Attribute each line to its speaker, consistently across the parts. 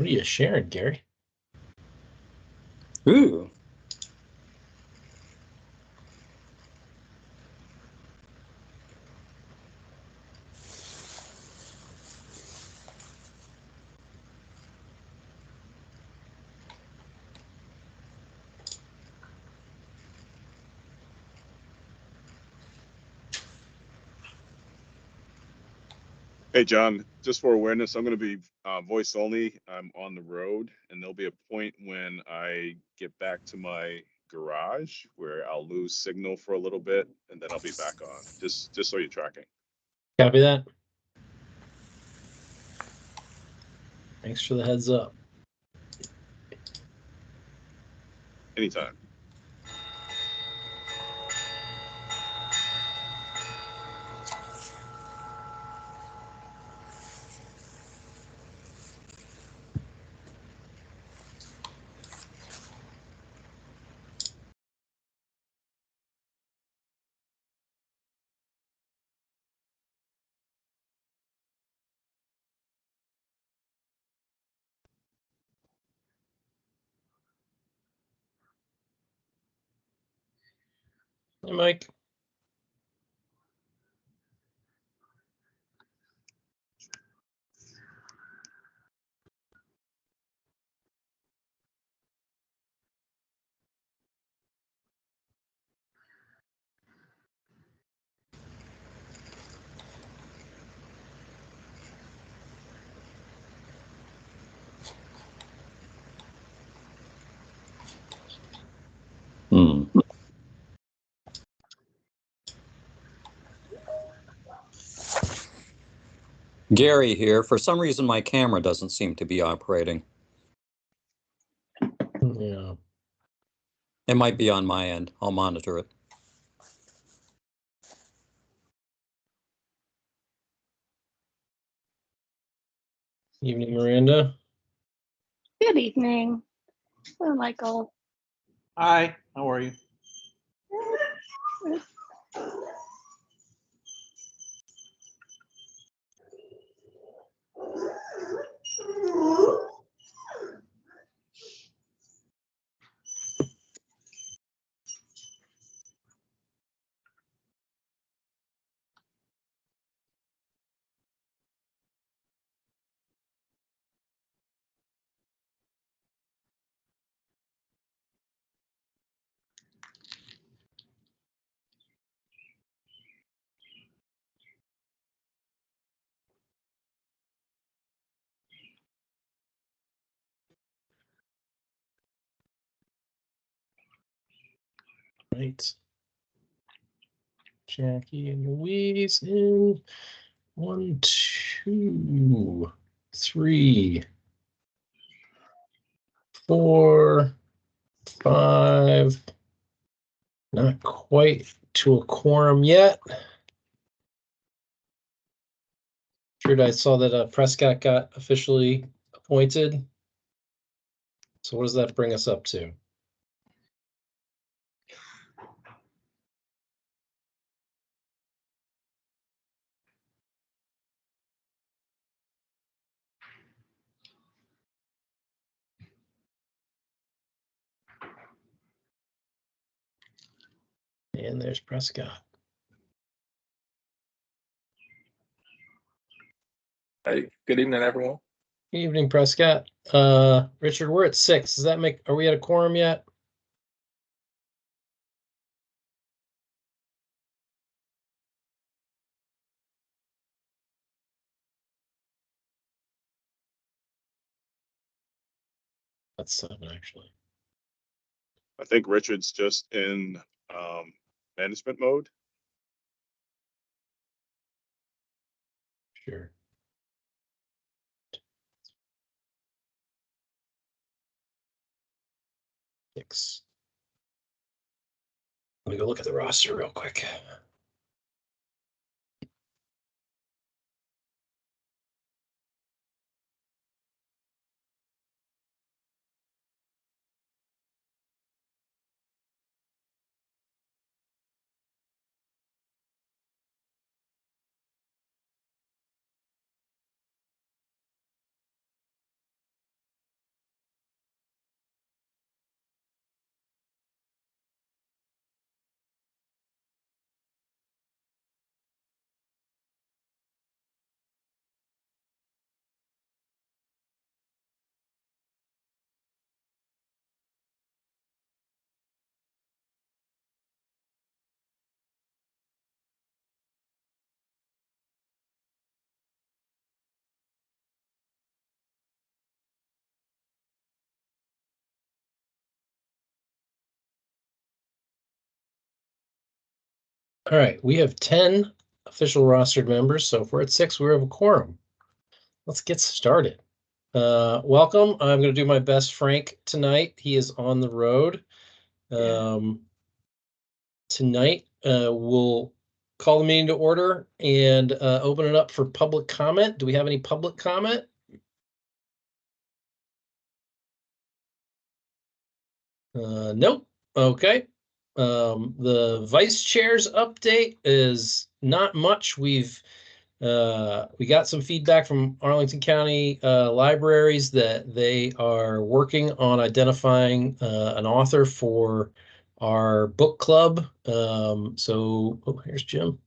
Speaker 1: What are you sharing, Gary?
Speaker 2: Ooh.
Speaker 3: Hey, John, just for awareness, I'm going to be voice only. I'm on the road, and there'll be a point when I get back to my garage where I'll lose signal for a little bit, and then I'll be back on. Just so you're tracking.
Speaker 1: Copy that. Thanks for the heads up.
Speaker 3: Anytime.
Speaker 1: Hey, Mike.
Speaker 2: Gary here. For some reason, my camera doesn't seem to be operating.
Speaker 1: Yeah.
Speaker 2: It might be on my end. I'll monitor it.
Speaker 1: Evening, Miranda.
Speaker 4: Good evening. Hello, Michael.
Speaker 5: Hi, how are you?
Speaker 1: Right. Jackie and Louise in 1, 2, 3, 4, 5. Not quite to a quorum yet. Sure, I saw that Prescott got officially appointed. So what does that bring us up to? And there's Prescott.
Speaker 6: Hey, good evening, everyone.
Speaker 1: Evening, Prescott. Richard, we're at 6. Does that make, are we at a quorum yet? That's 7, actually.
Speaker 3: I think Richard's just in management mode.
Speaker 1: Sure. Six. Let me go look at the roster real quick. All right, we have 10 official rostered members, so if we're at 6, we have a quorum. Let's get started. Welcome. I'm going to do my best Frank tonight. He is on the road. Tonight, we'll call the meeting to order and open it up for public comment. Do we have any public comment? Nope. Okay. The vice chair's update is not much. We got some feedback from Arlington County libraries that they are working on identifying an author for our book club. Here's Jim.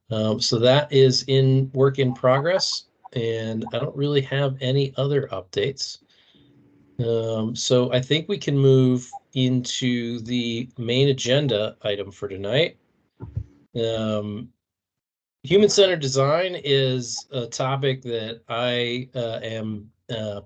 Speaker 1: So that is in work in progress, and I don't really have any other updates. So I think we can move into the main agenda item for tonight. Human-centered design is a topic that I am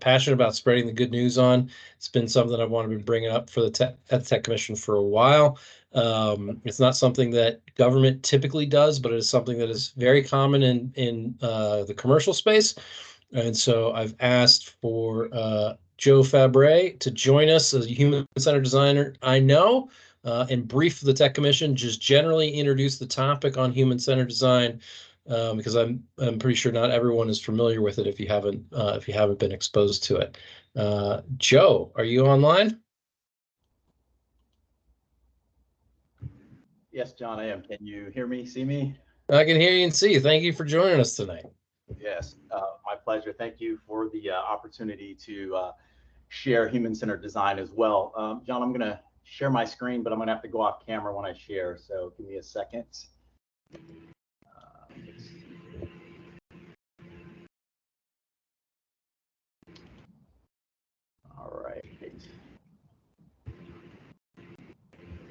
Speaker 1: passionate about spreading the good news on. It's been something I've wanted to bring up for at the Tech Commission for a while. It's not something that government typically does, but it is something that is very common in the commercial space. And so I've asked for Joe Fabre to join us as a human-centered designer. I know. And brief the Tech Commission, just generally introduce the topic on human-centered design, because I'm pretty sure not everyone is familiar with it if you haven't been exposed to it. Joe, are you online?
Speaker 7: Yes, John, I am. Can you hear me, see me?
Speaker 1: I can hear you and see you. Thank you for joining us tonight.
Speaker 7: Yes, my pleasure. Thank you for the opportunity to share human-centered design as well. John, I'm going to share my screen, but I'm going to have to go off camera when I share. So give me a second. All right.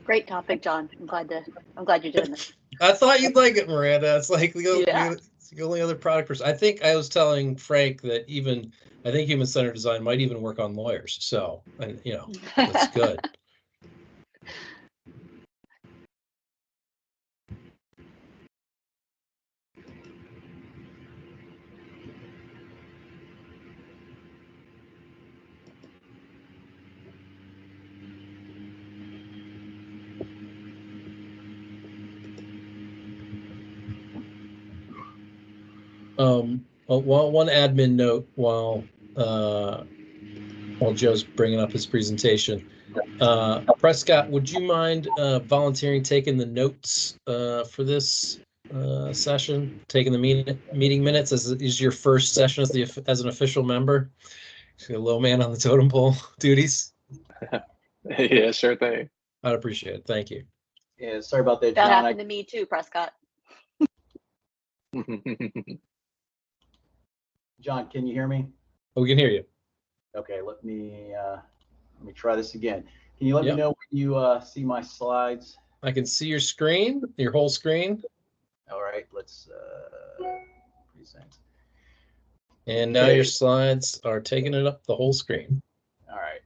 Speaker 4: Great topic, John. I'm glad you're doing this.
Speaker 1: I thought you'd like it, Miranda. It's like it's the only other product person. I think I was telling Frank that I think human-centered design might even work on lawyers. So, and that's good. One admin note while Joe's bringing up his presentation. Prescott, would you mind volunteering taking the notes for this session, taking the meeting minutes as is your first session as an official member? A low man on the totem pole duties.
Speaker 6: Yeah, sure thing.
Speaker 1: I'd appreciate it. Thank you.
Speaker 7: Yeah, sorry about that,
Speaker 4: That
Speaker 7: John.
Speaker 4: happened to me too, Prescott.
Speaker 7: John, can you hear me?
Speaker 1: Oh, we can hear you.
Speaker 7: Okay, let me try this again. Can you let me know when you see my slides?
Speaker 1: I can see your screen, your whole screen.
Speaker 7: All right, let's present.
Speaker 1: And now your slides are taking it up the whole screen.
Speaker 7: All right.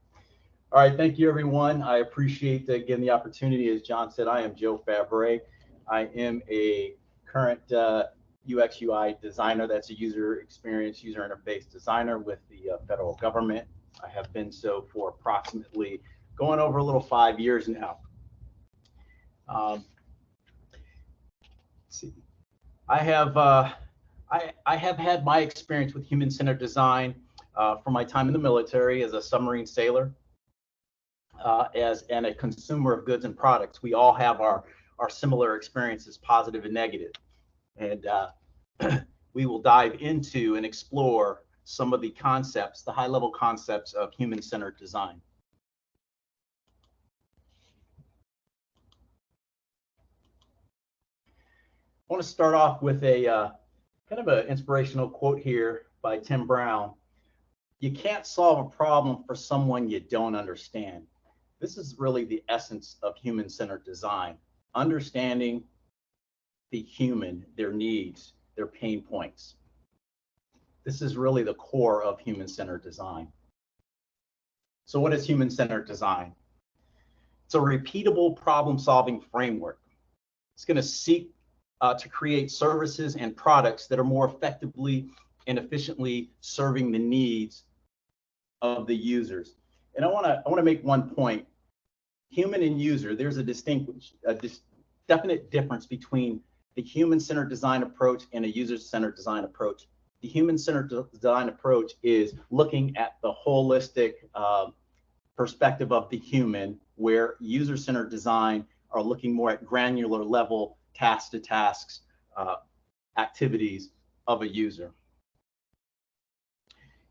Speaker 7: All right, thank you, everyone. I appreciate, again, the opportunity. As John said, I am Joe Fabre. I am a current UX UI designer. That's a user experience, user interface designer with the federal government. I have been so for approximately going over a little 5 years now. Let's see. I have had my experience with human-centered design from my time in the military as a submarine sailor, and a consumer of goods and products. We all have our similar experiences, positive and negative. And we will dive into and explore some of the concepts, the high-level concepts of human-centered design. I want to start off with a kind of an inspirational quote here by Tim Brown. You can't solve a problem for someone you don't understand. This is really the essence of human-centered design, understanding the human, their needs, their pain points. This is really the core of human-centered design. So what is human-centered design? It's a repeatable problem-solving framework It's going to seek to create services and products that are more effectively and efficiently serving the needs of the users. And I want to make one point. Human and user, there's a definite difference between the human-centered design approach and a user-centered design approach. The human-centered design approach is looking at the holistic perspective of the human, where user-centered design are looking more at granular level task to tasks activities of a user.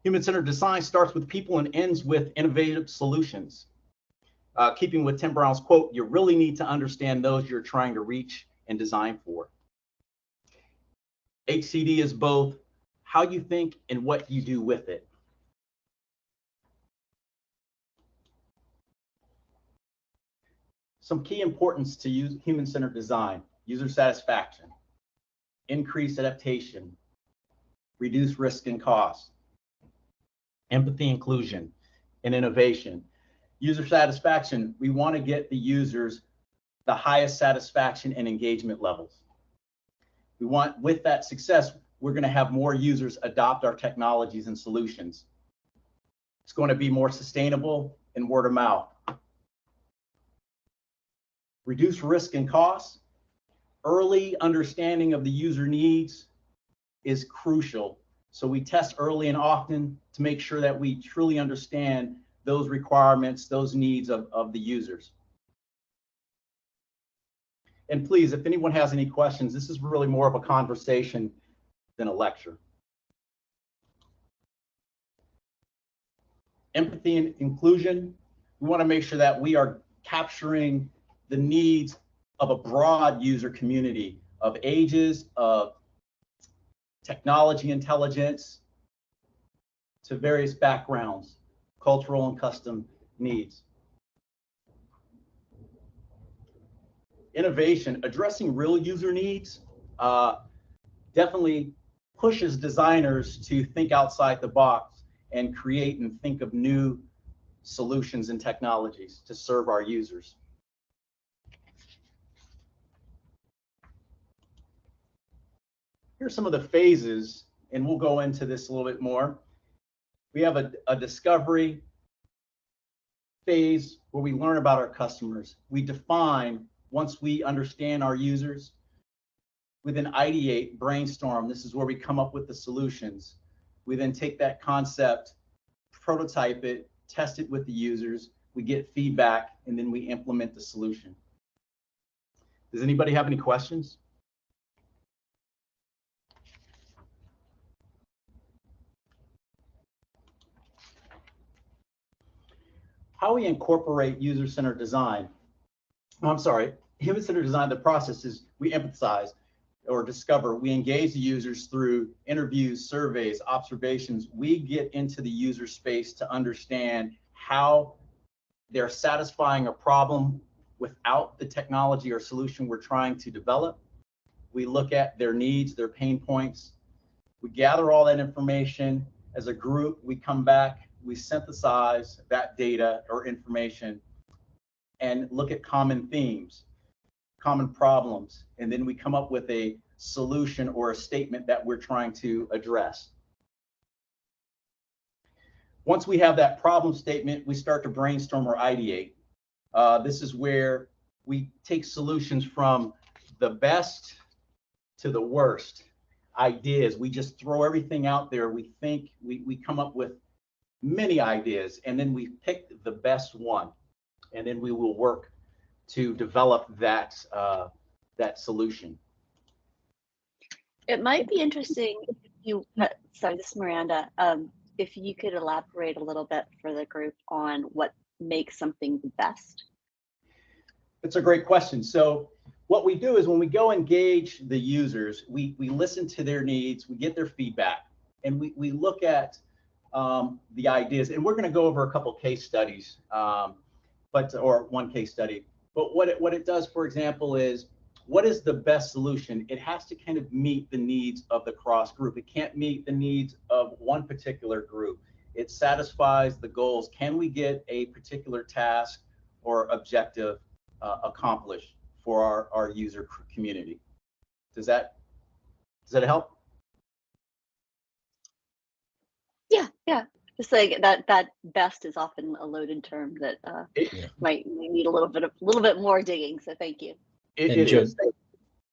Speaker 7: Human-centered design starts with people and ends with innovative solutions. Keeping with Tim Brown's quote, you really need to understand those you're trying to reach and design for. HCD is both how you think and what you do with it. Some key importance to human-centered design: user satisfaction, increased adaptation, reduce risk and cost, empathy, inclusion, and innovation. User satisfaction, we want to get the users the highest satisfaction and engagement levels. We want, with that success, we're going to have more users adopt our technologies and solutions. It's going to be more sustainable and word of mouth. Reduce risk and costs. Early understanding of the user needs is crucial. So we test early and often to make sure that we truly understand those requirements, those needs of the users. And please, if anyone has any questions, this is really more of a conversation than a lecture. Empathy and inclusion. We want to make sure that we are capturing the needs of a broad user community of ages, of technology intelligence, to various backgrounds, cultural and custom needs. Innovation, addressing real user needs, definitely pushes designers to think outside the box and create and think of new solutions and technologies to serve our users. Here's some of the phases, and we'll go into this a little bit more. We have a discovery phase where we learn about our customers. We define, once we understand our users, we then ideate, brainstorm. This is where we come up with the solutions. We then take that concept, prototype it, test it with the users, we get feedback, and then we implement the solution. Does anybody have any questions? How we incorporate user-centered design. Human-centered design, the process is we empathize or discover. We engage the users through interviews, surveys, observations. We get into the user space to understand how they're satisfying a problem without the technology or solution we're trying to develop. We look at their needs, their pain points. We gather all that information as a group. We come back, we synthesize that data or information and look at common themes, common problems, and then we come up with a solution or a statement that we're trying to address. Once we have that problem statement, we start to brainstorm or ideate. This is where we take solutions from the best to the worst ideas. We just throw everything out there. We think, we come up with many ideas, and then we pick the best one, and then we will work to develop that that solution.
Speaker 4: It might be interesting if you, sorry, this is Miranda, if you could elaborate a little bit for the group on what makes something the best.
Speaker 7: It's a great question. So what we do is when we go engage the users, we listen to their needs, we get their feedback, and we look at the ideas, and we're going to go over a couple case studies, or one case study. But what it does, for example, is what is the best solution? It has to kind of meet the needs of the cross group. It can't meet the needs of one particular group. It satisfies the goals. Can we get a particular task or objective accomplished for our user community. Does that help?
Speaker 4: Yeah. Just like that best is often a loaded term that
Speaker 7: It,
Speaker 4: might need a little bit more digging. So thank you.
Speaker 7: it
Speaker 1: Joe,
Speaker 7: is.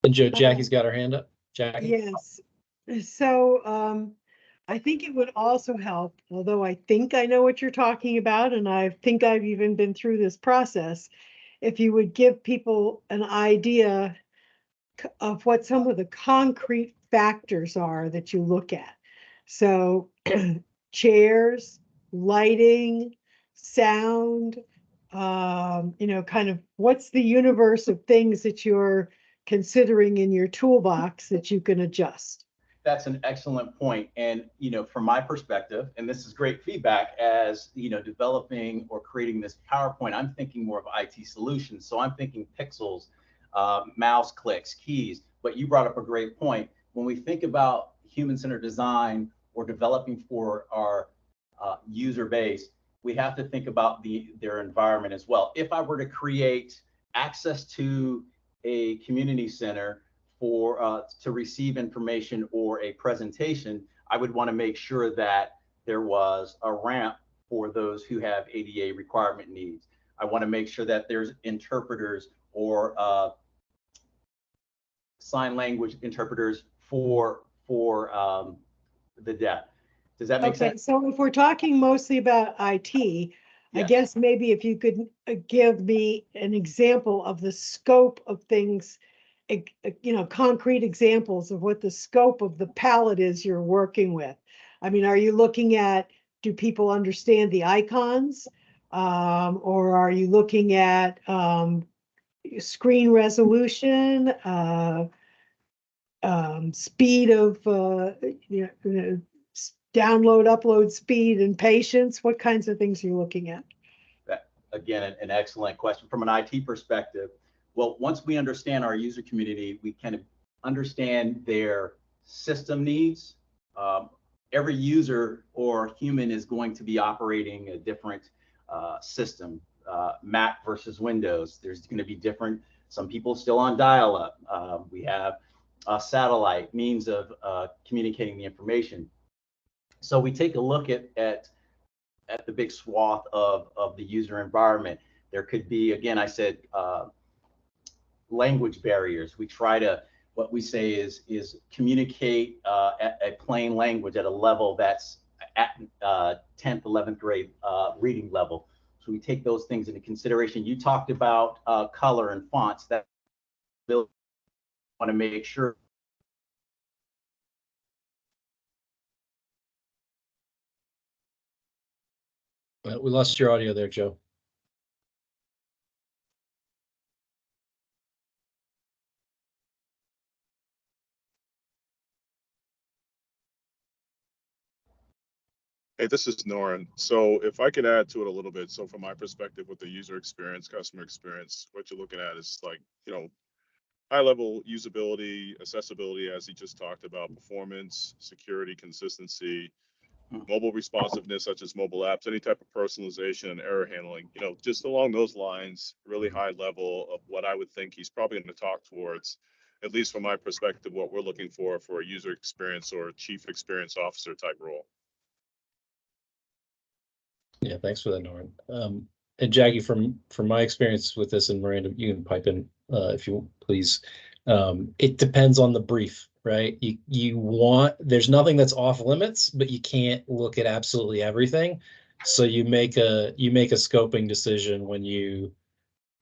Speaker 1: and Joe, Jackie's got her hand up. Jackie?
Speaker 8: Yes. So I think it would also help, although I think I know what you're talking about, and I think I've even been through this process, if you would give people an idea of what some of the concrete factors are that you look at. So chairs, lighting, sound, kind of what's the universe of things that you're considering in your toolbox that you can adjust.
Speaker 7: That's an excellent point. And, from my perspective, and this is great feedback as, developing or creating this PowerPoint, I'm thinking more of IT solutions. So I'm thinking pixels, mouse clicks, keys. But you brought up a great point. When we think about human-centered design or developing for our user base, we have to think about their environment as well. If I were to create access to a community center to receive information or a presentation, I would want to make sure that there was a ramp for those who have ADA requirement needs. I want to make sure that there's interpreters or sign language interpreters for the deaf. Does that make sense?
Speaker 8: So if we're talking mostly about IT, I
Speaker 7: Yes.
Speaker 8: guess maybe if you could give me an example of the scope of things, concrete examples of what the scope of the palette is you're working with. I mean, are you looking at, do people understand the icons? Or are you looking at screen resolution, speed of download, upload speed and patience? What kinds of things are you looking at?
Speaker 7: That, again, an excellent question. From an IT perspective, well, once we understand our user community, we can understand their system needs. Every user or human is going to be operating a different system, Mac versus Windows. There's going to be different. Some people still on dial-up. We have a satellite means of communicating the information. So we take a look at the big swath of the user environment. There could be, again, I said, language barriers. We try to, what we say is communicate at a plain language at a level that's at 10th, 11th grade reading level. So we take those things into consideration. You talked about color and fonts. That we'll want to make sure.
Speaker 1: We lost your audio there, Joe.
Speaker 3: Hey, this is Norin. So if I could add to it a little bit. So from my perspective with the user experience, customer experience, what you're looking at is like, high level usability, accessibility, as he just talked about, performance, security, consistency, mobile responsiveness, such as mobile apps, any type of personalization and error handling, just along those lines, really high level of what I would think he's probably going to talk towards, at least from my perspective, what we're looking for a user experience or a chief experience officer type role.
Speaker 1: Yeah, thanks for that, Norman. And Jackie, from my experience with this, and Miranda, you can pipe in if you please. It depends on the brief, right? You want, there's nothing that's off limits, but you can't look at absolutely everything. So you make a scoping decision when you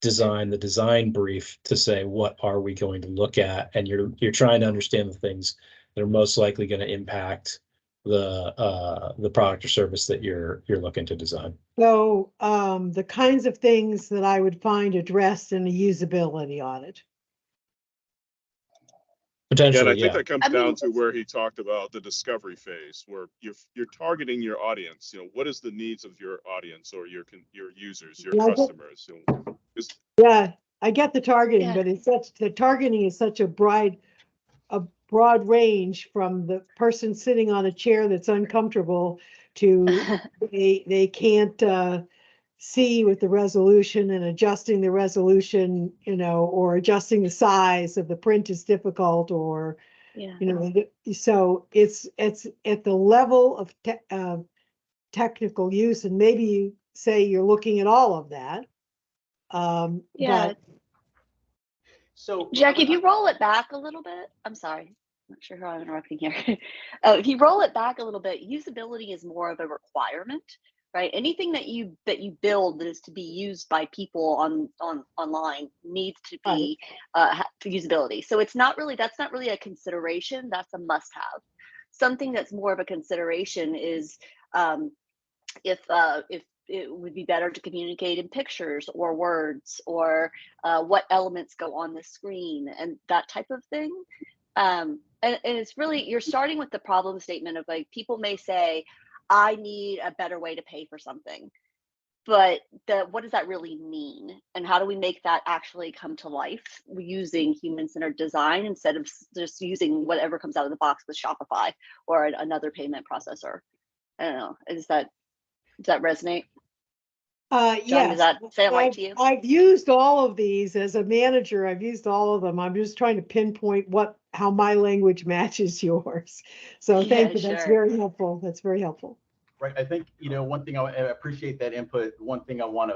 Speaker 1: design the design brief to say, what are we going to look at? And you're trying to understand the things that are most likely going to impact the product or service that you're looking to design.
Speaker 8: So the kinds of things that I would find addressed in a usability audit.
Speaker 3: Yeah, and I
Speaker 1: Potentially,
Speaker 3: think
Speaker 1: yeah.
Speaker 3: that comes down to where he talked about the discovery phase, where you're targeting your audience. What is the needs of your audience or your users, your customers?
Speaker 8: Yeah, I get the targeting,
Speaker 4: Yeah.
Speaker 8: but the targeting is such a broad range, from the person sitting on a chair that's uncomfortable to they can't see with the resolution, and adjusting the resolution, or adjusting the size of the print is difficult, or,
Speaker 4: Yeah.
Speaker 8: so it's at the level of technical use, and maybe you say you're looking at all of that.
Speaker 4: Yeah.
Speaker 8: But
Speaker 7: So
Speaker 4: Jack, if you roll it back a little bit, I'm sorry, I'm not sure how I'm interrupting here. If you roll it back a little bit, usability is more of a requirement, right? Anything that you build that is to be used by people online needs to be for usability. So that's not really a consideration. That's a must-have. Something that's more of a consideration is if it would be better to communicate in pictures or words, or what elements go on the screen and that type of thing. And it's really, you're starting with the problem statement of, like, people may say, I need a better way to pay for something. But what does that really mean? And how do we make that actually come to life using human-centered design instead of just using whatever comes out of the box with Shopify or another payment processor? I don't know. Does that resonate? John,
Speaker 8: yes.
Speaker 4: does that sound right to you?
Speaker 8: I've used all of these as a manager. I've used all of them. I'm just trying to pinpoint how my language matches yours. So thank you.
Speaker 4: Yeah,
Speaker 8: That's
Speaker 4: sure.
Speaker 8: very helpful. That's very helpful.
Speaker 7: right, I think, one thing I appreciate that input. One thing I want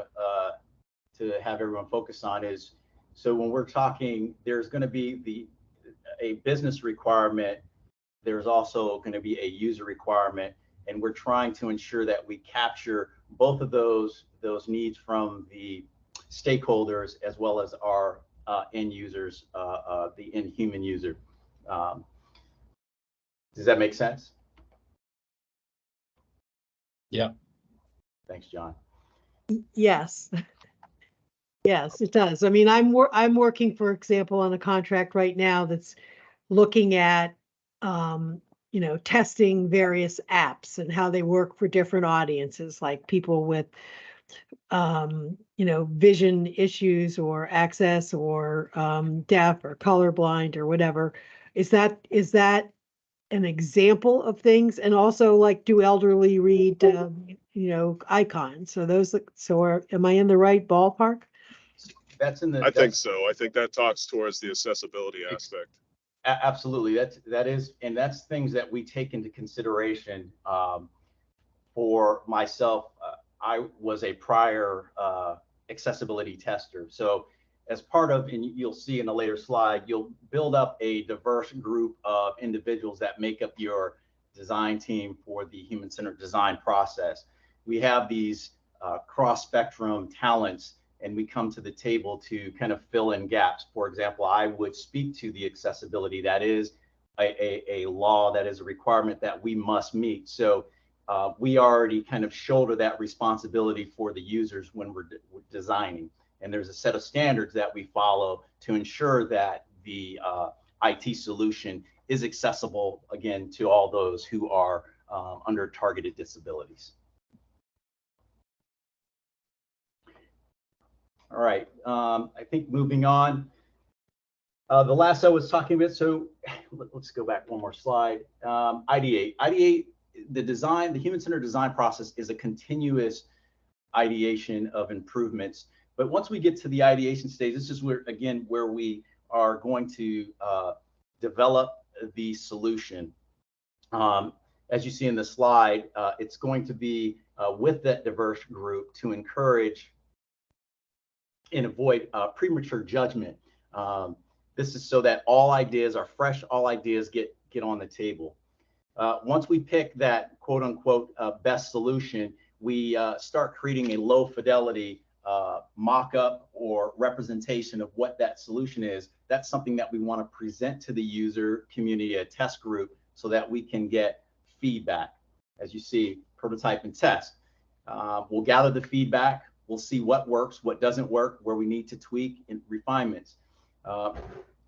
Speaker 7: to have everyone focus on is, so when we're talking, there's going to be a business requirement. There's also going to be a user requirement, and we're trying to ensure that we capture both of those needs from the stakeholders as well as our end users, the end human user. Does that make sense?
Speaker 1: Yeah.
Speaker 7: Thanks, John.
Speaker 8: Yes. Yes, it does. I mean, I'm working, for example, on a contract right now that's looking at, testing various apps and how they work for different audiences, like people with, vision issues or access, or deaf or colorblind or whatever. Is that an example of things? And also, like, do elderly read, icons? So am I in the right ballpark?
Speaker 7: That's in the.
Speaker 3: I think so. I think that talks towards the accessibility aspect.
Speaker 7: Absolutely. That is, and that's things that we take into consideration. For myself, I was a prior accessibility tester. So as part of, and you'll see in a later slide, you'll build up a diverse group of individuals that make up your design team for the human-centered design process. We have these cross-spectrum talents, and we come to the table to kind of fill in gaps. For example, I would speak to the accessibility. That is a law, that is a requirement that we must meet. So we already kind of shoulder that responsibility for the users when we're designing. And there's a set of standards that we follow to ensure that the IT solution is accessible, again, to all those who are under targeted disabilities. All right, I think moving on. The last I was talking about, so let's go back one more slide. Ideate, the human-centered design process is a continuous ideation of improvements. But once we get to the ideation stage, this is where we are going to develop the solution. As you see in the slide, it's going to be with that diverse group to encourage and avoid premature judgment. This is so that all ideas are fresh, all ideas get on the table. Once we pick that quote unquote best solution, we start creating a low fidelity mock-up or representation of what that solution is. That's something that we want to present to the user community, a test group, so that we can get feedback. As you see, prototype and test. We'll gather the feedback. We'll see what works, what doesn't work, where we need to tweak and refinements.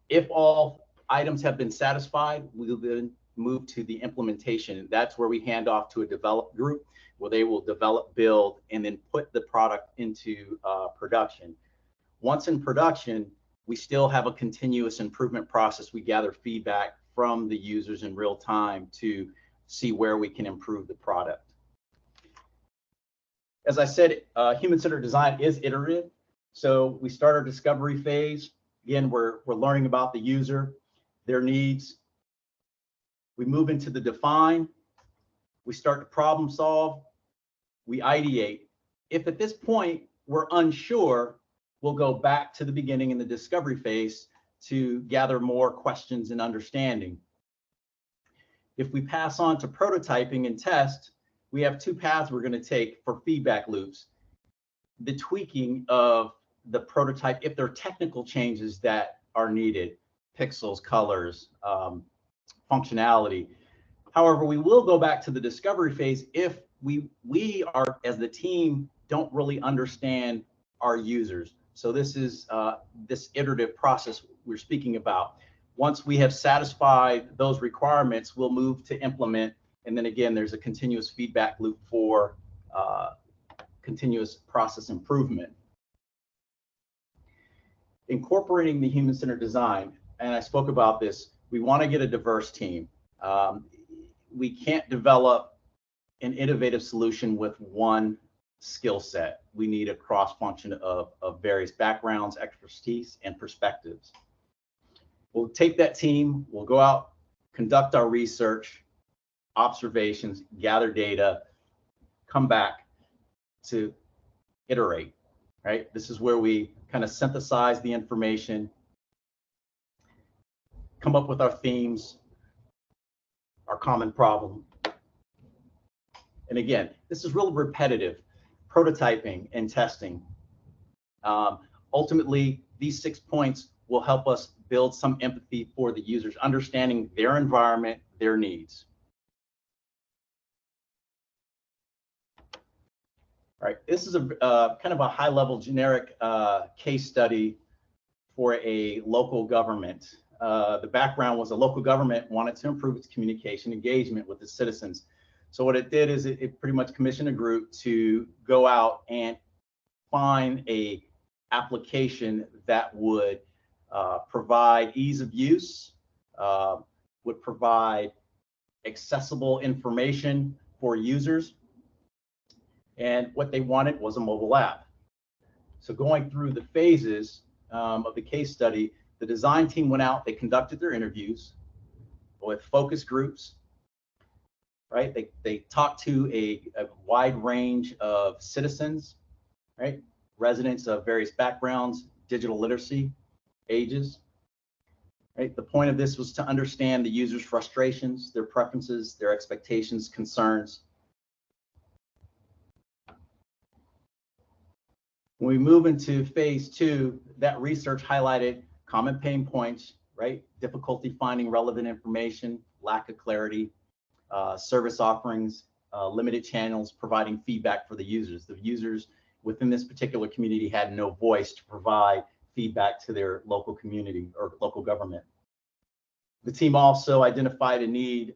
Speaker 7: If all items have been satisfied, we'll then move to the implementation. That's where we hand off to a develop group, where they will develop, build, and then put the product into production. Once in production, we still have a continuous improvement process. We gather feedback from the users in real time to see where we can improve the product. As I said, human-centered design is iterative. So we start our discovery phase. Again, we're learning about the user, their needs. We move into the define. We start to problem solve. We ideate. If at this point we're unsure, we'll go back to the beginning in the discovery phase to gather more questions and understanding. If we pass on to prototyping and test, we have two paths we're going to take for feedback loops. The tweaking of the prototype, if there are technical changes that are needed, pixels, colors, functionality. However, we will go back to the discovery phase if we are, as the team, don't really understand our users. So this is this iterative process we're speaking about. Once we have satisfied those requirements, we'll move to implement. And then again, there's a continuous feedback loop for continuous process improvement. Incorporating the human-centered design, and I spoke about this, we want to get a diverse team. We can't develop an innovative solution with one skill set. We need a cross-function of various backgrounds, expertise, and perspectives. We'll take that team, we'll go out, conduct our research, observations, gather data, come back to iterate, right? This is where we kind of synthesize the information, come up with our themes, our common problem. And again, this is really repetitive, prototyping and testing. Ultimately, these 6 points will help us build some empathy for the users, understanding their environment, their needs. All right, this is a kind of a high-level generic case study for a local government. The background was a local government wanted to improve its communication engagement with its citizens. So what it did is it pretty much commissioned a group to go out and find a application that would provide ease of use, would provide accessible information for users. And what they wanted was a mobile app. So going through the phases of the case study, the design team went out, they conducted their interviews with focus groups, right? They talked to a wide range of citizens, right? Residents of various backgrounds, digital literacy, ages, right? The point of this was to understand the user's frustrations, their preferences, their expectations, concerns. When we move into phase 2, that research highlighted common pain points, right? Difficulty finding relevant information, lack of clarity, service offerings, limited channels, providing feedback for the users. The users within this particular community had no voice to provide feedback to their local community or local government. The team also identified a need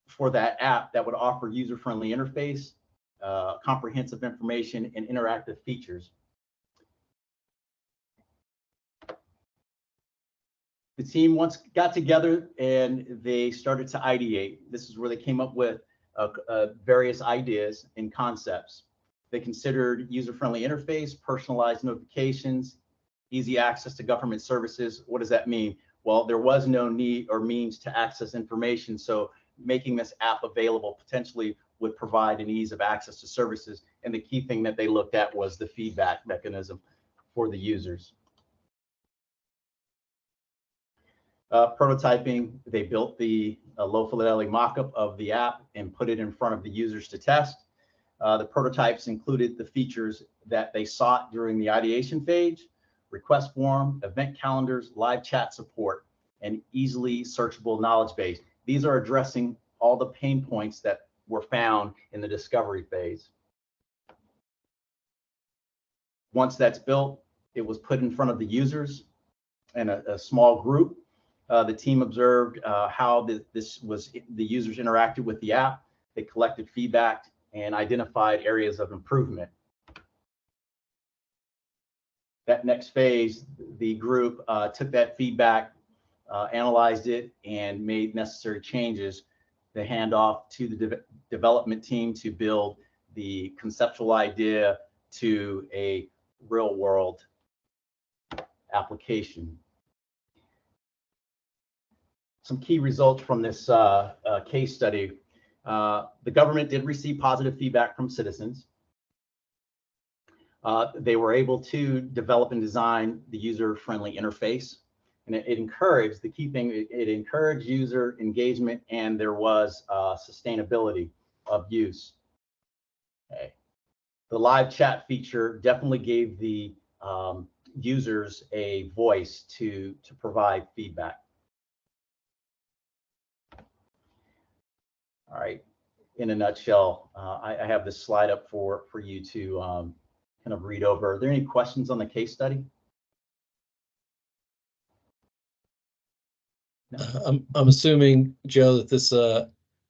Speaker 7: for that app that would offer user-friendly interface, comprehensive information, and interactive features. The team once got together and they started to ideate. This is where they came up with various ideas and concepts. They considered user-friendly interface, personalized notifications, easy access to government services. What does that mean? Well, there was no need or means to access information, so making this app available potentially would provide an ease of access to services. And the key thing that they looked at was the feedback mechanism for the users. Prototyping, they built the low fidelity mock-up of the app and put it in front of the users to test. The prototypes included the features that they sought during the ideation phase: request form, event calendars, live chat support, and easily searchable knowledge base. These are addressing all the pain points that were found in the discovery phase. Once that's built, it was put in front of the users and a small group. The team observed how the users interacted with the app. They collected feedback and identified areas of improvement. That next phase, the group took that feedback, analyzed it, and made necessary changes to hand off to the development team to build the conceptual idea to a real world application. Some key results from this case study. The government did receive positive feedback from citizens. They were able to develop and design the user-friendly interface. And it encouraged, the key thing, it encouraged user engagement, and there was sustainability of use. Okay. The live chat feature definitely gave the users a voice to provide feedback. All right, in a nutshell, I have this slide up for you to kind of read over. Are there any questions on the case study?
Speaker 1: I'm assuming, Joe, that this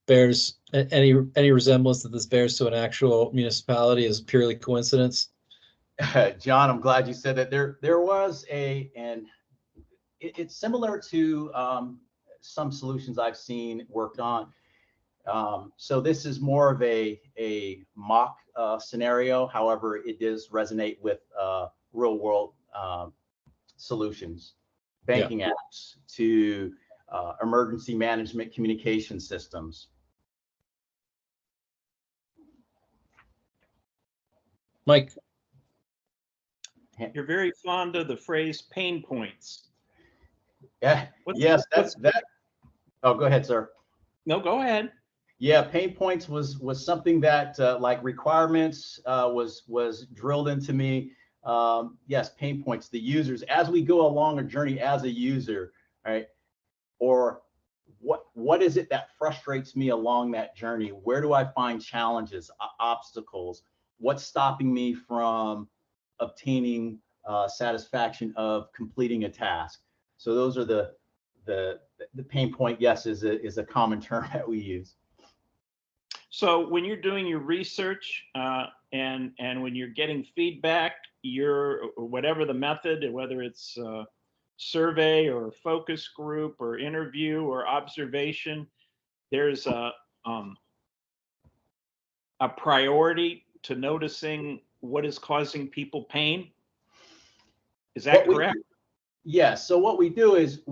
Speaker 1: bears any resemblance that this bears to an actual municipality is purely coincidence.
Speaker 7: John, I'm glad you said that. There was it's similar to some solutions I've seen worked on. So this is more of a mock scenario. However, it does resonate with real world solutions, banking apps to emergency management communication systems.
Speaker 1: Mike.
Speaker 5: You're very fond of the phrase pain points.
Speaker 7: Yeah. Yes, that's that. Oh, go ahead, sir.
Speaker 5: No, go ahead.
Speaker 7: Yeah, pain points was something that like requirements was drilled into me. Yes, pain points, the users, as we go along a journey as a user, right? Or what is it that frustrates me along that journey? Where do I find challenges, obstacles? What's stopping me from obtaining satisfaction of completing a task? So those are the pain point. Yes, is a common term that we use.
Speaker 5: So when you're doing your research and when you're getting feedback, whatever the method, whether it's survey or focus group or interview or observation, there's a priority to noticing what is causing people pain. Is that correct?
Speaker 7: Yes. So what we do is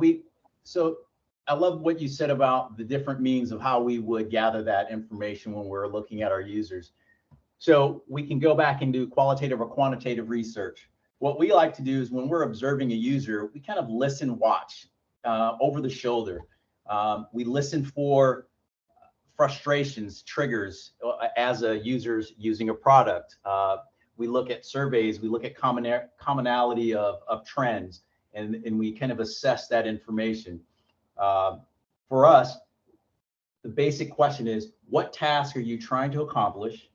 Speaker 7: I love what you said about the different means of how we would gather that information when we're looking at our users. So we can go back and do qualitative or quantitative research. What we like to do is when we're observing a user, we kind of listen, watch over the shoulder. We listen for frustrations, triggers as a user's using a product. We look at surveys, we look at commonality of trends, and we kind of assess that information. For us, the basic question is, what task are you trying to accomplish?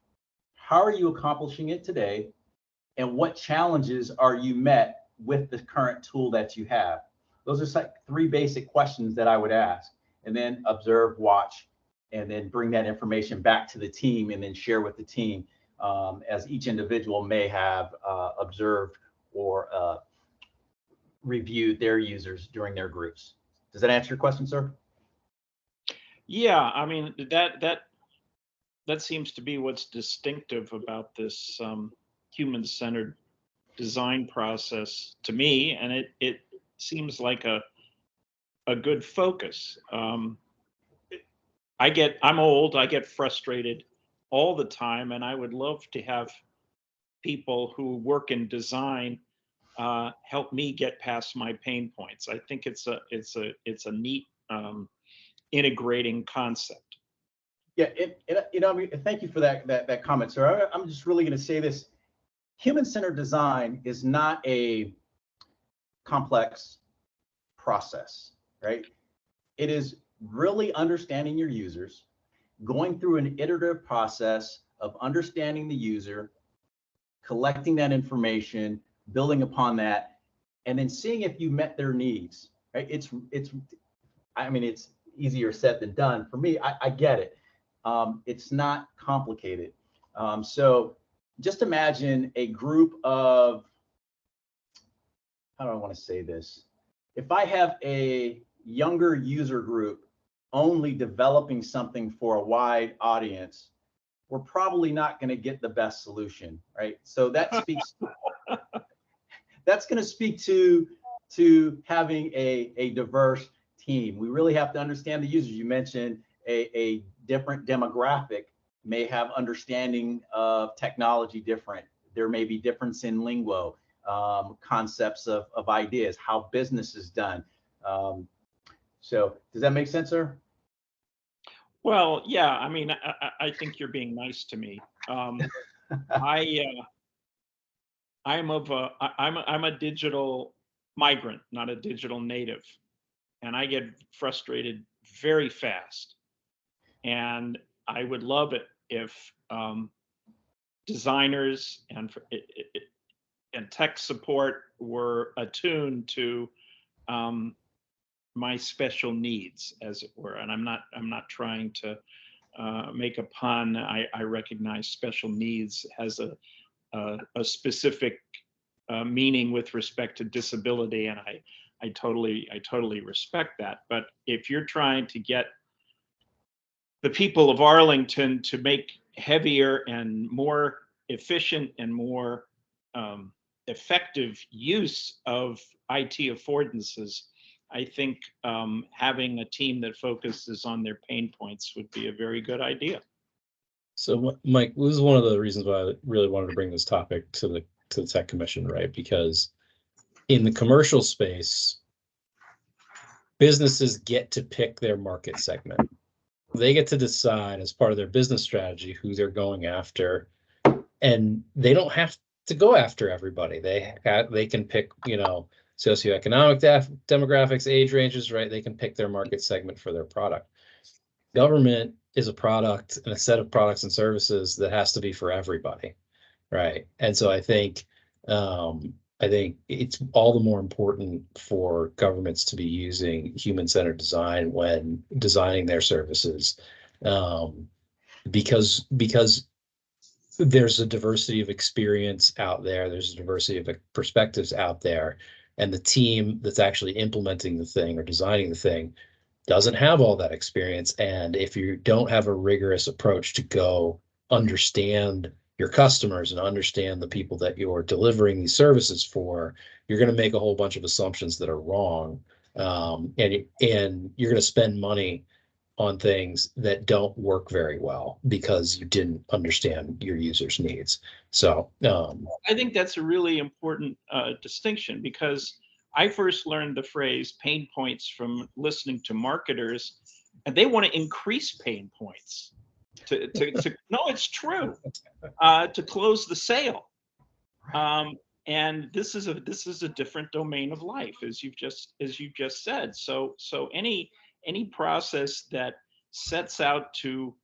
Speaker 7: How are you accomplishing it today? And what challenges are you met with the current tool that you have? Those are like 3 basic questions that I would ask, and then observe, watch, and then bring that information back to the team and then share with the team as each individual may have observed or reviewed their users during their groups. Does that answer your question, sir?
Speaker 5: Yeah, I mean, that seems to be what's distinctive about this human-centered design process to me, and it seems like a good focus. I'm old, I get frustrated all the time, and I would love to have people who work in design help me get past my pain points. I think it's a neat integrating concept.
Speaker 7: Yeah, I mean, thank you for that comment, sir. I'm just really going to say this: human-centered design is not a complex process, right? It is really understanding your users, going through an iterative process of understanding the user, collecting that information, building upon that, and then seeing if you met their needs, right? I mean, it's easier said than done. For me, I get it. It's not complicated. So just imagine a group of, how do I want to say this? If I have a younger user group only developing something for a wide audience, we're probably not going to get the best solution, right? So that speaks, that's going to speak to having a diverse team. We really have to understand the users. You mentioned a different demographic may have understanding of technology different. There may be difference in lingo, concepts of ideas, how business is done. So does that make sense, sir?
Speaker 5: Well, yeah, I mean, I think you're being nice to me. I'm a digital migrant, not a digital native, and I get frustrated very fast. And I would love it if designers and tech support were attuned to my special needs, as it were. And I'm not trying to make a pun. I recognize special needs has a specific meaning with respect to disability, and I totally respect that. But if you're trying to get the people of Arlington to make heavier and more efficient and more effective use of IT affordances, I think having a team that focuses on their pain points would be a very good idea.
Speaker 1: So, Mike, this is one of the reasons why I really wanted to bring this topic to the Tech Commission, right? Because in the commercial space, businesses get to pick their market segment. They get to decide as part of their business strategy who they're going after, and they don't have to go after everybody. They can pick, socioeconomic demographics, age ranges, right? They can pick their market segment for their product. Government is a product and a set of products and services that has to be for everybody, right? And so I think it's all the more important for governments to be using human-centered design when designing their services, because there's a diversity of experience out there, there's a diversity of perspectives out there, and the team that's actually implementing the thing or designing the thing doesn't have all that experience. And if you don't have a rigorous approach to go understand your customers and understand the people that you're delivering these services for, you're going to make a whole bunch of assumptions that are wrong, and you're going to spend money on things that don't work very well because you didn't understand your users' needs. So
Speaker 5: I think that's a really important distinction, because I first learned the phrase pain points from listening to marketers, and they want to increase pain points to no, it's true, to close the sale. And this is a different domain of life, as you've just said. So any process that sets out to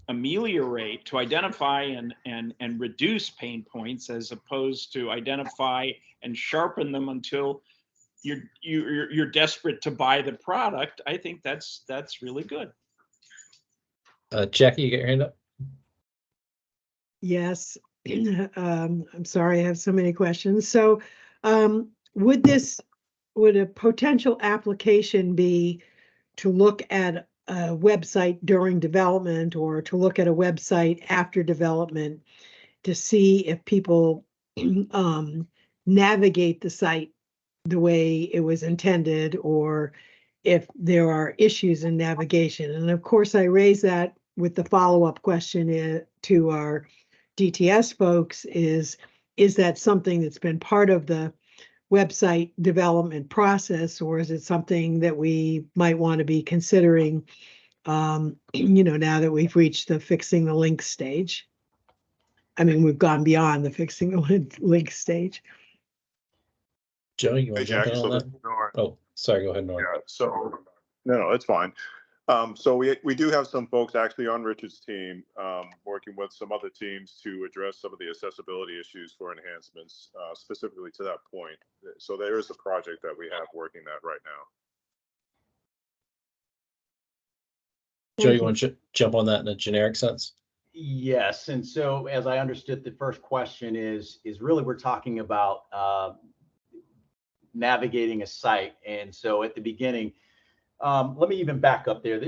Speaker 5: ameliorate, to identify and reduce pain points, as opposed to identify and sharpen them until you're desperate to buy the product, I think that's really good.
Speaker 1: Jackie, you get your hand up?
Speaker 8: Yes. I'm sorry, I have so many questions. So would a potential application be to look at a website during development, or to look at a website after development, to see if people navigate the site the way it was intended, or if there are issues in navigation? And of course, I raise that with the follow-up question to our DTS folks, is that something that's been part of the website development process, or is it something that we might want to be considering, now that we've reached the fixing the link stage? I mean, we've gone beyond the fixing the link stage.
Speaker 1: Joe, you want to jump in on that? Oh, sorry, go ahead, Norm.
Speaker 3: Yeah, so no, it's fine. So we do have some folks actually on Richard's team, working with some other teams to address some of the accessibility issues for enhancements, specifically to that point. So there is a project that we have working that right now.
Speaker 1: Joe, you want to jump on that in a generic sense?
Speaker 7: Yes, and so as I understood, the first question is really we're talking about navigating a site. And so at the beginning, Let me even back up there.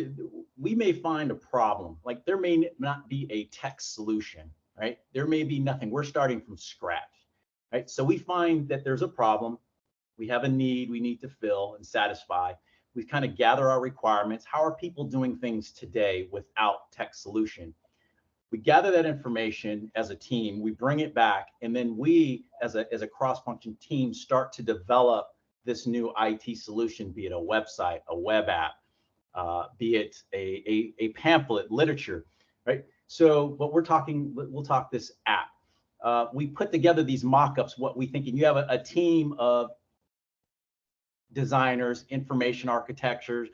Speaker 7: We may find a problem, like there may not be a tech solution, right? There may be nothing. We're starting from scratch, right? So we find that there's a problem. We have a need we need to fill and satisfy. We kind of gather our requirements. How are people doing things today without tech solution? We gather that information as a team, we bring it back, and then we, as a cross-function team, start to develop this new IT solution, be it a website, a web app, be it a pamphlet, literature, right? So what we'll talk this app. We put together these mock-ups, what we think, and you have a team of designers, information architectures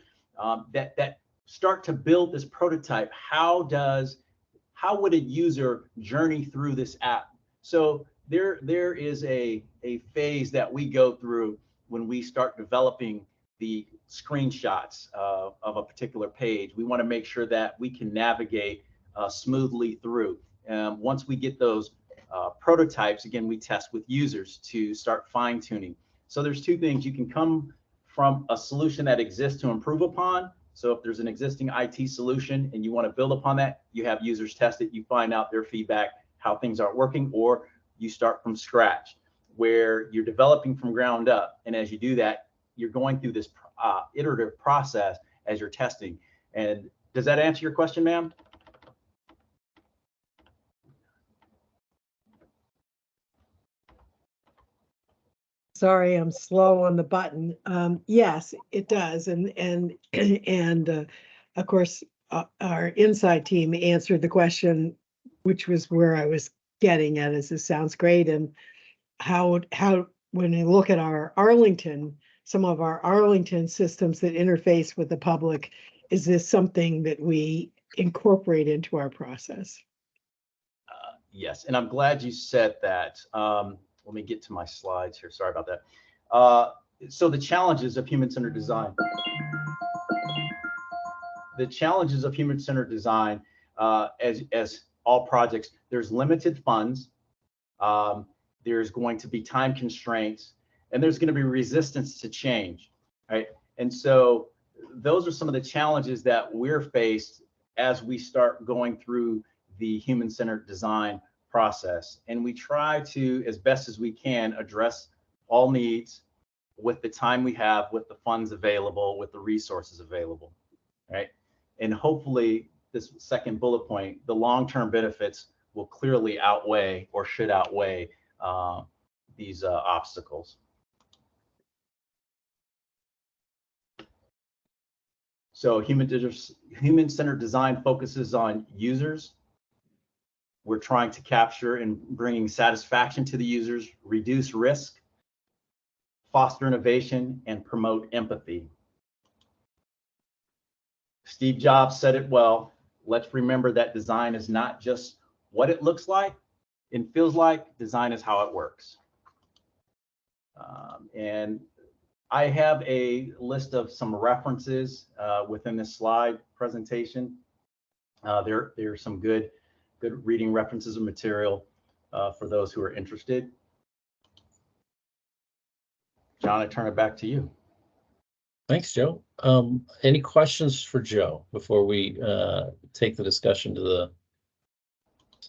Speaker 7: that start to build this prototype. How would a user journey through this app? So there is a phase that we go through when we start developing the screenshots of a particular page. We want to make sure that we can navigate smoothly through. Once we get those prototypes, again, we test with users to start fine tuning. So there's two things. You can come from a solution that exists to improve upon. So if there's an existing IT solution and you want to build upon that, you have users test it, you find out their feedback, how things aren't working, or you start from scratch where you're developing from ground up. And as you do that, you're going through this iterative process as you're testing. And does that answer your question, ma'am?
Speaker 8: Sorry, I'm slow on the button. Yes, it does. And of course, our inside team answered the question, which was where I was getting at, is this sounds great. And how when you look at our Arlington, some of our Arlington systems that interface with the public, is this something that we incorporate into our process?
Speaker 7: Yes, and I'm glad you said that. Let me get to my slides here. Sorry about that. So the challenges of human-centered design. The challenges of human-centered design, as all projects, there's limited funds. There's going to be time constraints, and there's going to be resistance to change, right? And so those are some of the challenges that we're faced as we start going through the human-centered design process. And we try to, as best as we can, address all needs with the time we have, with the funds available, with the resources available, right? And hopefully this second bullet point, the long-term benefits will clearly outweigh or should outweigh these obstacles. So human-centered design focuses on users. We're trying to capture and bringing satisfaction to the users, reduce risk, foster innovation, and promote empathy. Steve Jobs said it well. Let's remember that design is not just what it looks like and feels like. Design is how it works. And I have a list of some references within this slide presentation. There's some good reading references and material for those who are interested. John, I turn it back to you.
Speaker 1: Thanks, Joe. Any questions for Joe before we take the discussion to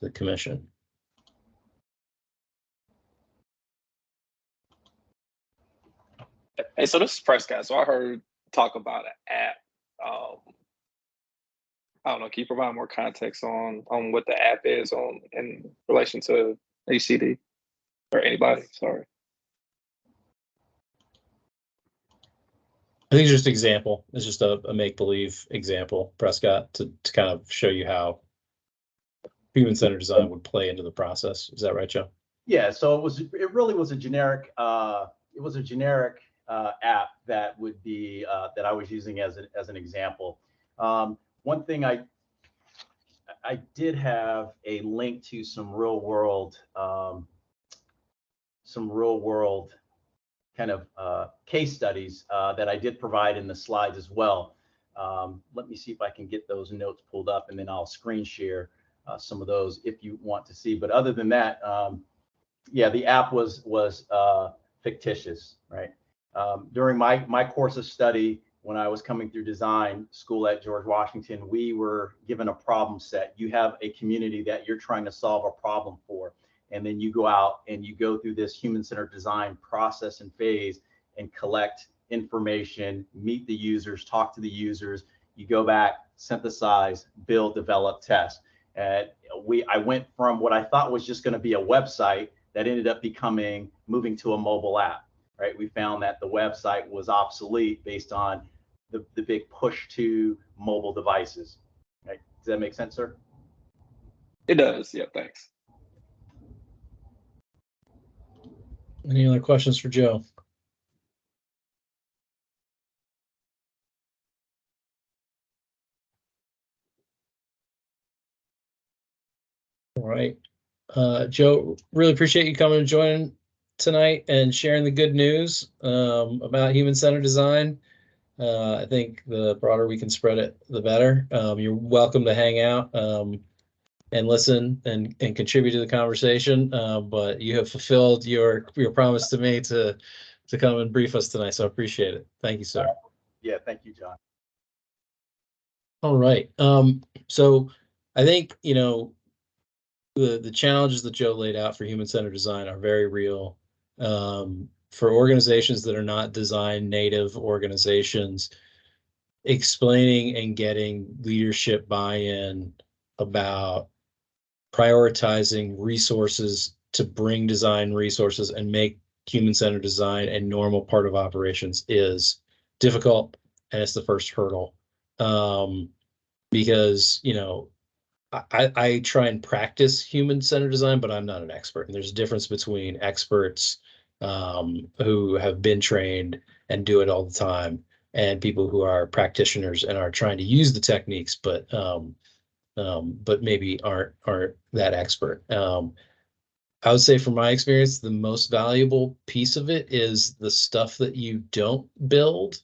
Speaker 1: the commission?
Speaker 6: Hey, so this is Prescott. So I heard talk about an app. I don't know. Can you provide more context on what the app is in relation to ACD or anybody? Sorry.
Speaker 1: I think it's just an example. It's just a make-believe example, Prescott, to kind of show you how human-centered design would play into the process. Is that right, Joe?
Speaker 7: Yeah. So it really was a generic. It was a generic app that would be that I was using as an example. One thing I did have a link to some real world kind of case studies that I did provide in the slides as well. Let me see if I can get those notes pulled up, and then I'll screen share some of those if you want to see. But other than that, yeah, the app was fictitious, right? During my course of study, when I was coming through design school at George Washington, we were given a problem set. You have a community that you're trying to solve a problem for, and then you go out and you go through this human-centered design process and phase and collect information, meet the users, talk to the users. You go back, synthesize, build, develop, test. I went from what I thought was just going to be a website that ended up moving to a mobile app, right? We found that the website was obsolete based on the big push to mobile devices. Right? Does that make sense, sir?
Speaker 6: It does. Yeah, thanks.
Speaker 1: Any other questions for Joe? All right. Joe, really appreciate you coming and joining tonight and sharing the good news about human-centered design. I think the broader we can spread it, the better. You're welcome to hang out and listen and contribute to the conversation. But you have fulfilled your promise to me to come and brief us tonight. So I appreciate it. Thank you, sir.
Speaker 7: Yeah, thank you, John.
Speaker 1: All right. So I think, the challenges that Joe laid out for human-centered design are very real. For organizations that are not design native organizations, explaining and getting leadership buy-in about prioritizing resources to bring design resources and make human-centered design a normal part of operations is difficult, and it's the first hurdle. Because, I try and practice human-centered design, but I'm not an expert. And there's a difference between experts who have been trained and do it all the time, and people who are practitioners and are trying to use the techniques, but maybe aren't that expert. I would say from my experience, the most valuable piece of it is the stuff that you don't build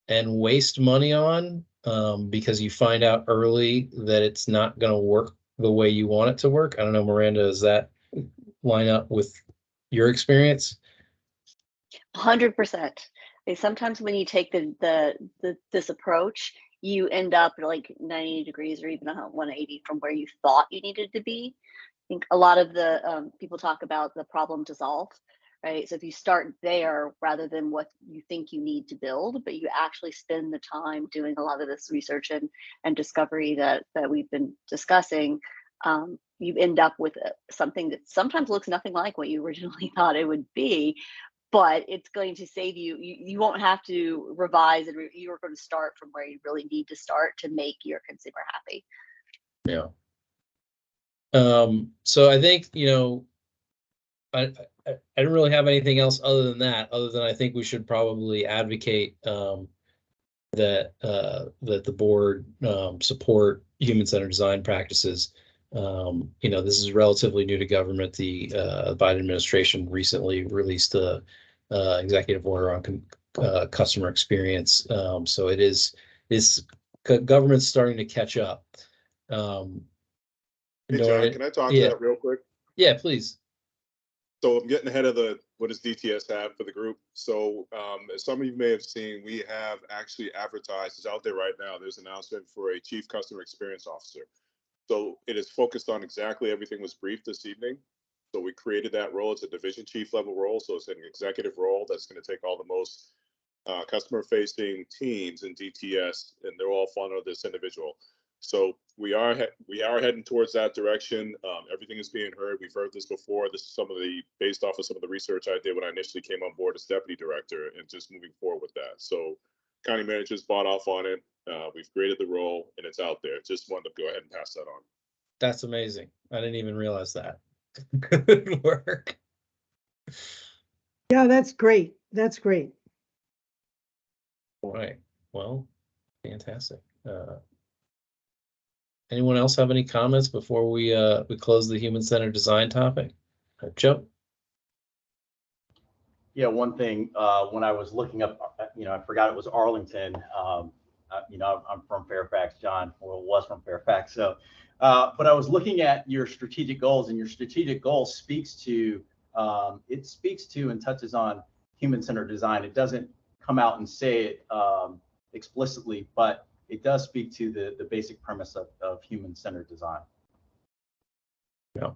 Speaker 1: and waste money on, because you find out early that it's not going to work the way you want it to work. I don't know, Miranda, does that line up with your experience?
Speaker 4: 100%. Sometimes when you take this approach, you end up like 90 degrees or even 180 from where you thought you needed to be. I think a lot of the people talk about the problem to solve, right? So if you start there rather than what you think you need to build, but you actually spend the time doing a lot of this research and discovery that we've been discussing, you end up with something that sometimes looks nothing like what you originally thought it would be, but it's going to save you. You won't have to revise, and you're going to start from where you really need to start to make your consumer happy.
Speaker 1: Yeah. So I think, I don't really have anything else other than that, other than I think we should probably advocate that the board support human-centered design practices. This is relatively new to government. The Biden administration recently released a executive order on customer experience. So it is government's starting to catch up.
Speaker 3: Hey, John, can I talk to that real quick?
Speaker 1: Yeah, please.
Speaker 3: So I'm getting ahead of what does DTS have for the group. So as some of you may have seen, we have actually advertised, it's out there right now, there's an announcement for a chief customer experience officer. So it is focused on exactly everything was briefed this evening. So we created that role. It's a division chief level role. So it's an executive role that's going to take all the most customer facing teams in DTS, and they're all fall under this individual. So we are heading towards that direction. Everything is being heard. We've heard this before. This is based off of some of the research I did when I initially came on board as deputy director, and just moving forward with that. So county managers bought off on it. We've created the role, and it's out there. Just wanted to go ahead and pass that on.
Speaker 1: That's amazing. I didn't even realize that. Good work.
Speaker 8: Yeah, that's great. That's great.
Speaker 1: All right. Well, fantastic. Anyone else have any comments before we close the human-centered design topic? Joe?
Speaker 7: Yeah, one thing, when I was looking up, I forgot it was Arlington. I'm from Fairfax, John, was from Fairfax. So, but I was looking at your strategic goals, and your strategic goal speaks to and touches on human-centered design. It doesn't come out and say it explicitly, but it does speak to the basic premise of human-centered design.
Speaker 1: Yeah.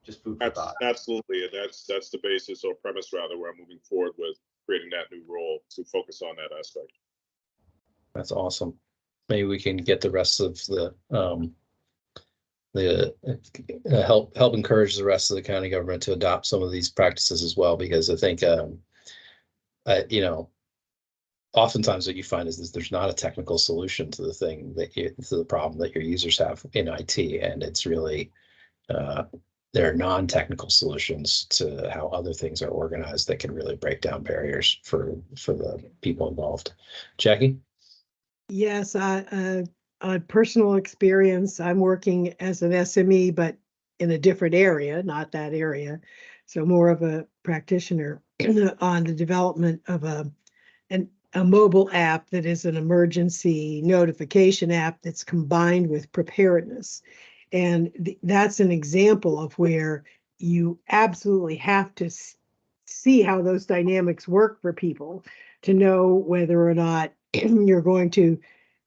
Speaker 7: Just food for thought.
Speaker 3: Absolutely, and that's the basis or premise rather where I'm moving forward with creating that new role to focus on that aspect.
Speaker 1: That's awesome. Maybe we can get the rest of the help encourage the rest of the county government to adopt some of these practices as well, because I think you know, oftentimes what you find is there's not a technical solution to the thing to the problem that your users have in IT, and it's really there are non-technical solutions to how other things are organized that can really break down barriers for the people involved. Jackie?
Speaker 8: Yes, a personal experience. I'm working as an SME, but in a different area, not that area. So more of a practitioner on the development of a mobile app that is an emergency notification app that's combined with preparedness. And that's an example of where you absolutely have to see how those dynamics work for people to know whether or not you're going to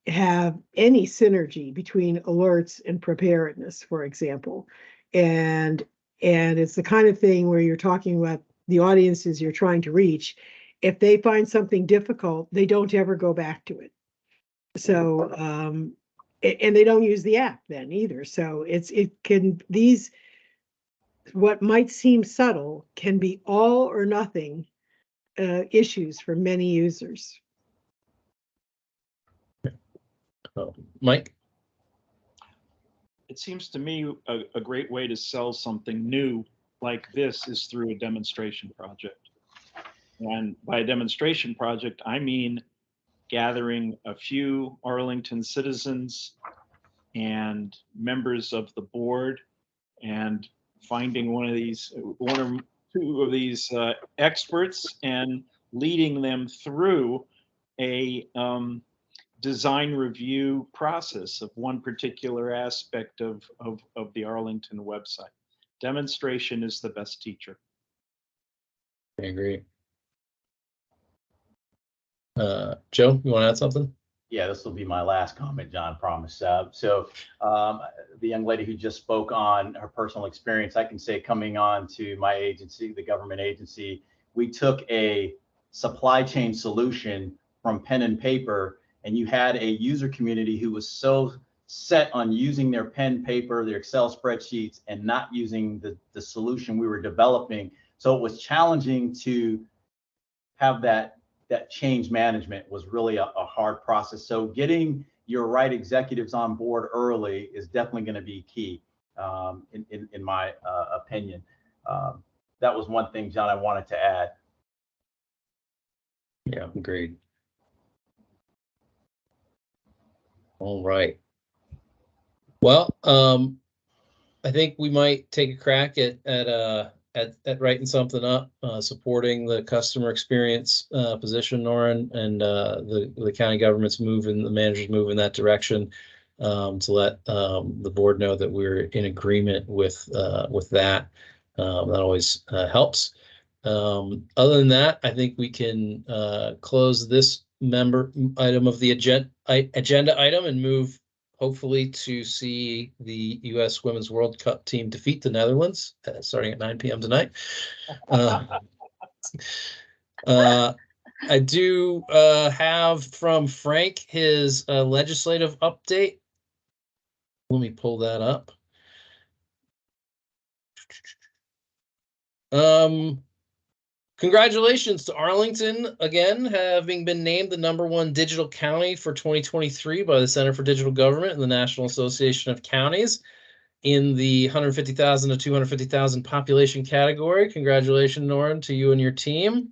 Speaker 8: have any synergy between alerts and preparedness, for example. And it's the kind of thing where you're talking about the audiences you're trying to reach. If they find something difficult, they don't ever go back to it. So, and they don't use the app then either. So these, what might seem subtle can be all or nothing issues for many users.
Speaker 1: Mike?
Speaker 5: It seems to me a great way to sell something new like this is through a demonstration project. And by a demonstration project, I mean gathering a few Arlington citizens and members of the board and finding one or two of these experts and leading them through a design review process of one particular aspect of the Arlington website. Demonstration is the best teacher.
Speaker 1: I agree. Joe, you want to add something?
Speaker 7: Yeah, this will be my last comment, John, promise. So the young lady who just spoke on her personal experience, I can say coming on to my agency, the government agency, we took a supply chain solution from pen and paper, and you had a user community who was so set on using their pen, paper, their Excel spreadsheets, and not using the solution we were developing. So it was challenging to have that change management was really a hard process. So getting your right executives on board early is definitely going to be key, in my opinion. That was one thing, John, I wanted to add.
Speaker 1: Yeah, agreed. All right. Well, I think we might take a crack at writing something up, supporting the customer experience position, Norin, and the county government's moving, the managers move in that direction, to let the board know that we're in agreement with that. That always helps. Other than that, I think we can close this member item of the agenda item and move hopefully to see the U.S. Women's World Cup team defeat the Netherlands starting at 9 p.m. tonight. I do have from Frank his legislative update. Let me pull that up. Congratulations to Arlington again, having been named the #1 digital county for 2023 by the Center for Digital Government and the National Association of Counties in the 150,000 to 250,000 population category. Congratulations, Norin, to you and your team.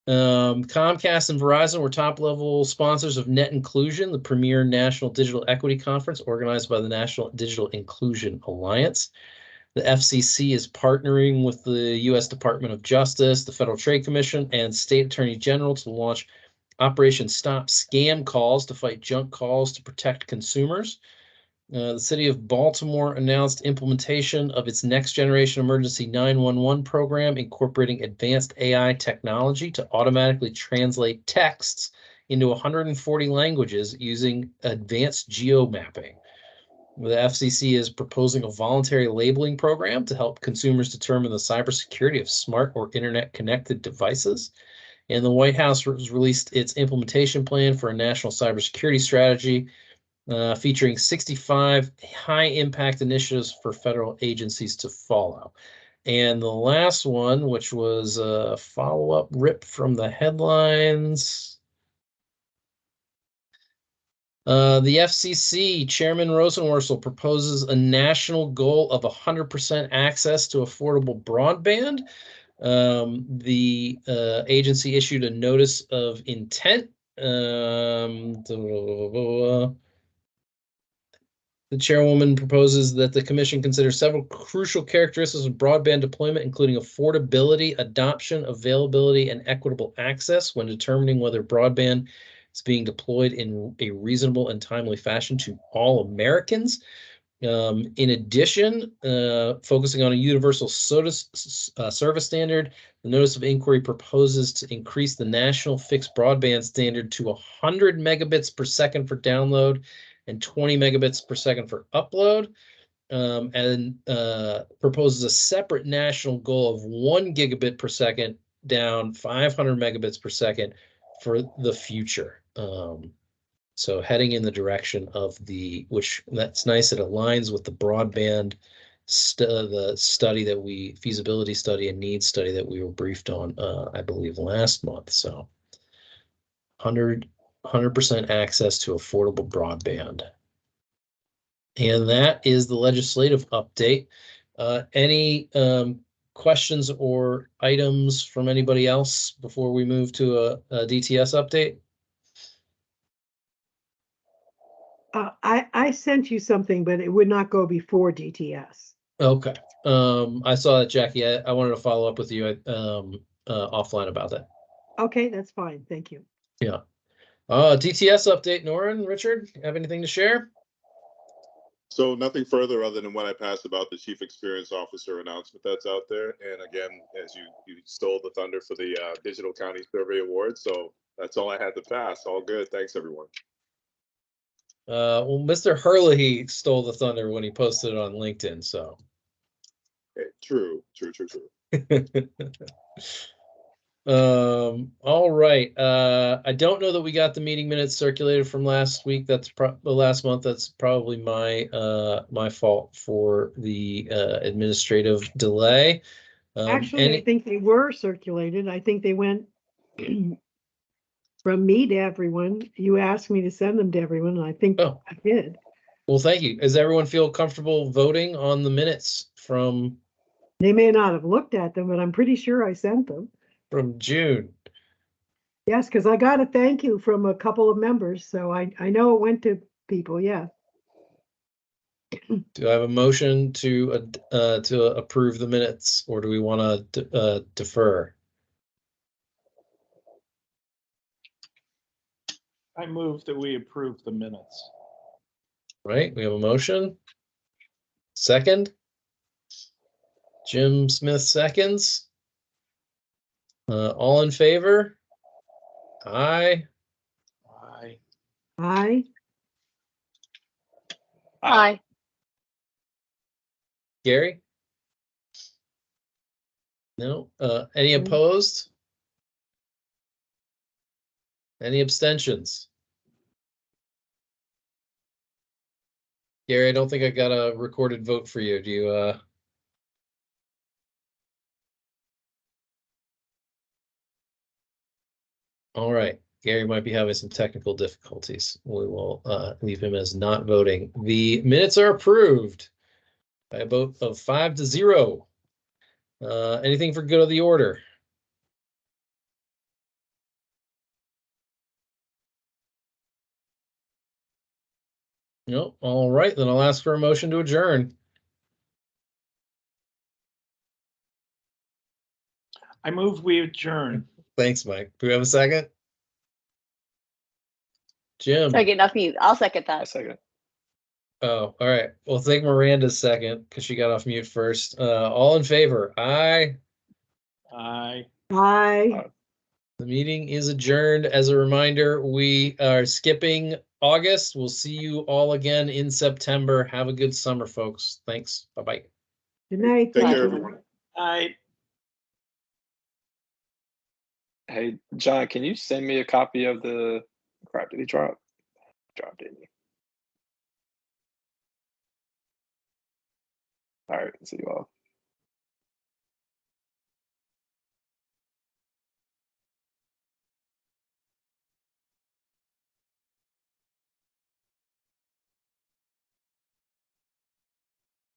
Speaker 1: Comcast and Verizon were top-level sponsors of Net Inclusion, the premier national digital equity conference organized by the National Digital Inclusion Alliance. The FCC is partnering with the U.S. Department of Justice, the Federal Trade Commission, and State Attorney General to launch Operation Stop Scam Calls to fight junk calls to protect consumers. The city of Baltimore announced implementation of its next generation emergency 911 program, incorporating advanced AI technology to automatically translate texts into 140 languages using advanced geomapping. The FCC is proposing a voluntary labeling program to help consumers determine the cybersecurity of smart or internet-connected devices. And the White House has released its implementation plan for a national cybersecurity strategy, featuring 65 high-impact initiatives for federal agencies to follow. And the last one, which was a follow-up rip from the headlines. The FCC Chairman Rosenworcel proposes a national goal of 100% access to affordable broadband. The agency issued a notice of intent. The chairwoman proposes that the commission consider several crucial characteristics of broadband deployment, including affordability, adoption, availability, and equitable access when determining whether broadband is being deployed in a reasonable and timely fashion to all Americans. In addition, focusing on a universal service standard, the notice of inquiry proposes to increase the national fixed broadband standard to 100 megabits per second for download and 20 megabits per second for upload, and proposes a separate national goal of 1 gigabit per second down, 500 megabits per second for the future. So heading in the direction of which that's nice. It aligns with the broadband, the study that feasibility study and needs study that we were briefed on, I believe last month. So 100% access to affordable broadband. And that is the legislative update. Any questions or items from anybody else before we move to a DTS update?
Speaker 8: I sent you something, but it would not go before DTS.
Speaker 1: Okay. I saw that, Jackie. I wanted to follow up with you offline about that.
Speaker 8: Okay, that's fine. Thank you.
Speaker 1: Yeah. DTS update, Norin, Richard, have anything to share?
Speaker 9: So nothing further other than what I passed about the Chief Experience Officer announcement that's out there. And again, as you stole the thunder for the Digital County Survey Award. So that's all I had to pass. All good. Thanks, everyone.
Speaker 1: Well, Mr. Herlihy stole the thunder when he posted it on LinkedIn, so.
Speaker 9: Okay, true.
Speaker 1: All right. I don't know that we got the meeting minutes circulated from last week. That's last month. That's probably my fault for the administrative delay.
Speaker 8: Actually, I think they were circulated. I think they went from me to everyone. You asked me to send them to everyone, and I think I did.
Speaker 1: Well, thank you. Does everyone feel comfortable voting on the minutes from?
Speaker 8: They may not have looked at them, but I'm pretty sure I sent them.
Speaker 1: From June.
Speaker 8: Yes, because I got a thank you from a couple of members, so I know it went to people. Yeah.
Speaker 1: Do I have a motion to approve the minutes, or do we want to defer?
Speaker 5: I move that we approve the minutes.
Speaker 1: Right, we have a motion. Second. Jim Smith seconds. All in favor? Aye.
Speaker 5: Aye.
Speaker 8: Aye.
Speaker 4: Aye.
Speaker 1: Gary? No. Any opposed? Any abstentions? Gary, I don't think I got a recorded vote for you. Do you? All right. Gary might be having some technical difficulties. We will leave him as not voting. The minutes are approved by a vote of 5-0. Anything for good of the order? No. All right, then I'll ask for a motion to adjourn.
Speaker 5: I move we adjourn.
Speaker 1: Thanks, Mike. Do we have a second? Jim.
Speaker 4: Second, not me. I'll second that.
Speaker 6: A second.
Speaker 1: Oh, all right. We'll take Miranda's second because she got off mute first. All in favor? Aye.
Speaker 5: I
Speaker 8: Aye.
Speaker 1: The meeting is adjourned. As a reminder, we are skipping August. We'll see you all again in September. Have a good summer, folks. Thanks. Bye-bye.
Speaker 8: Good night.
Speaker 9: Take
Speaker 8: Thank
Speaker 9: care,
Speaker 8: you.
Speaker 9: everyone.
Speaker 5: I
Speaker 6: Hey, John, can you send me a copy of the crap? Did he drop? Drop, didn't he? All right, see you all.